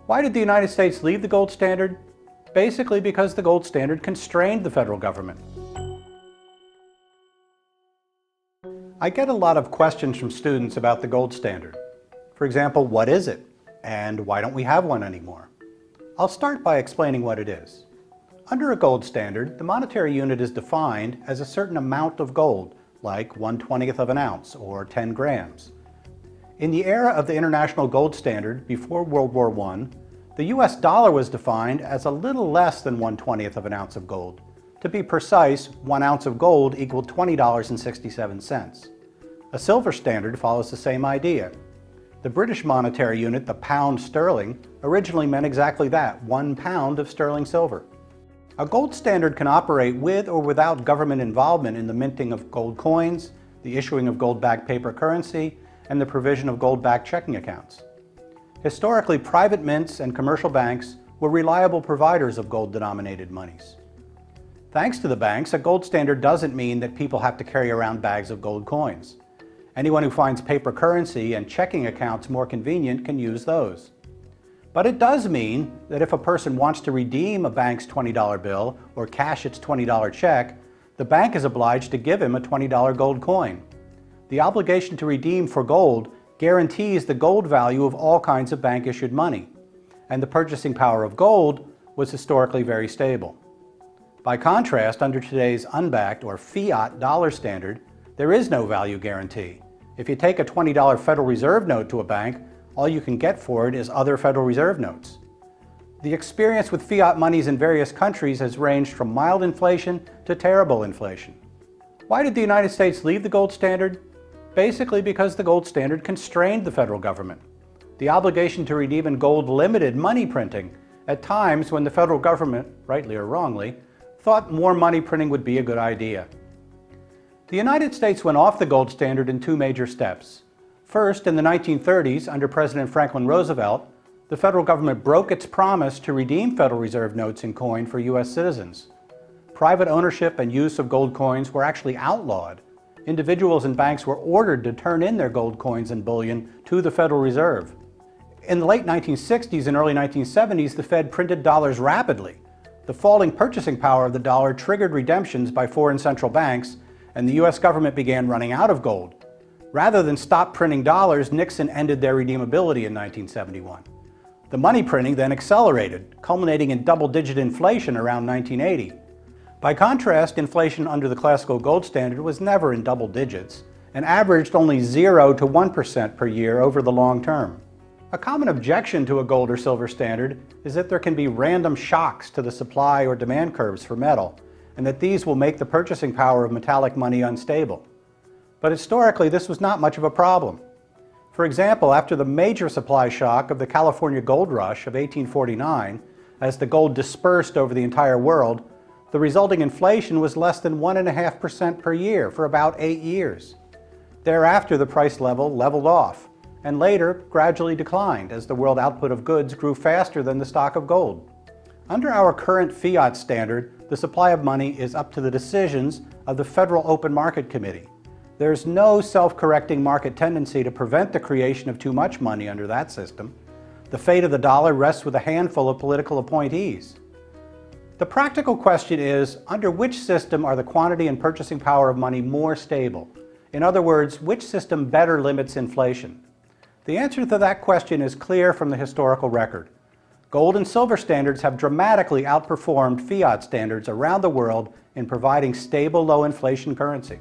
Why did the United States leave the gold standard? Basically because the gold standard constrained the federal government. I get a lot of questions from students about the gold standard. For example, what is it? And why don't we have one anymore? I'll start by explaining what it is. Under a gold standard, the monetary unit is defined as a certain amount of gold, like 1/20th of an ounce or 10 grams. In the era of the International Gold Standard, before World War I, the US dollar was defined as a little less than 1/20th of an ounce of gold. To be precise, 1 ounce of gold equaled $20.67. A silver standard follows the same idea. The British monetary unit, the pound sterling, originally meant exactly that, 1 pound of sterling silver. A gold standard can operate with or without government involvement in the minting of gold coins, the issuing of gold-backed paper currency, and the provision of gold-backed checking accounts. Historically, private mints and commercial banks were reliable providers of gold-denominated monies. Thanks to the banks, a gold standard doesn't mean that people have to carry around bags of gold coins. Anyone who finds paper currency and checking accounts more convenient can use those. But it does mean that if a person wants to redeem a bank's $20 bill or cash its $20 check, the bank is obliged to give him a $20 gold coin. The obligation to redeem for gold guarantees the gold value of all kinds of bank-issued money, and the purchasing power of gold was historically very stable. By contrast, under today's unbacked or fiat dollar standard, there is no value guarantee. If you take a $20 Federal Reserve note to a bank, all you can get for it is other Federal Reserve notes. The experience with fiat monies in various countries has ranged from mild inflation to terrible inflation. Why did the United States leave the gold standard? Basically because the gold standard constrained the federal government. The obligation to redeem in gold limited money printing at times when the federal government, rightly or wrongly, thought more money printing would be a good idea. The United States went off the gold standard in two major steps. First, in the 1930s, under President Franklin Roosevelt, the federal government broke its promise to redeem Federal Reserve notes in coin for U.S. citizens. Private ownership and use of gold coins were actually outlawed. Individuals and banks were ordered to turn in their gold coins and bullion to the Federal Reserve. In the late 1960s and early 1970s, the Fed printed dollars rapidly. The falling purchasing power of the dollar triggered redemptions by foreign central banks, and the U.S. government began running out of gold. Rather than stop printing dollars, Nixon ended their redeemability in 1971. The money printing then accelerated, culminating in double-digit inflation around 1980. By contrast, inflation under the classical gold standard was never in double digits and averaged only 0 to 1% per year over the long term. A common objection to a gold or silver standard is that there can be random shocks to the supply or demand curves for metal, and that these will make the purchasing power of metallic money unstable. But historically, this was not much of a problem. For example, after the major supply shock of the California gold rush of 1849, as the gold dispersed over the entire world, the resulting inflation was less than 1.5% per year for about 8 years. Thereafter, the price level leveled off, and later gradually declined as the world output of goods grew faster than the stock of gold. Under our current fiat standard, the supply of money is up to the decisions of the Federal Open Market Committee. There's no self-correcting market tendency to prevent the creation of too much money under that system. The fate of the dollar rests with a handful of political appointees. The practical question is, under which system are the quantity and purchasing power of money more stable? In other words, which system better limits inflation? The answer to that question is clear from the historical record. Gold and silver standards have dramatically outperformed fiat standards around the world in providing stable low inflation currency.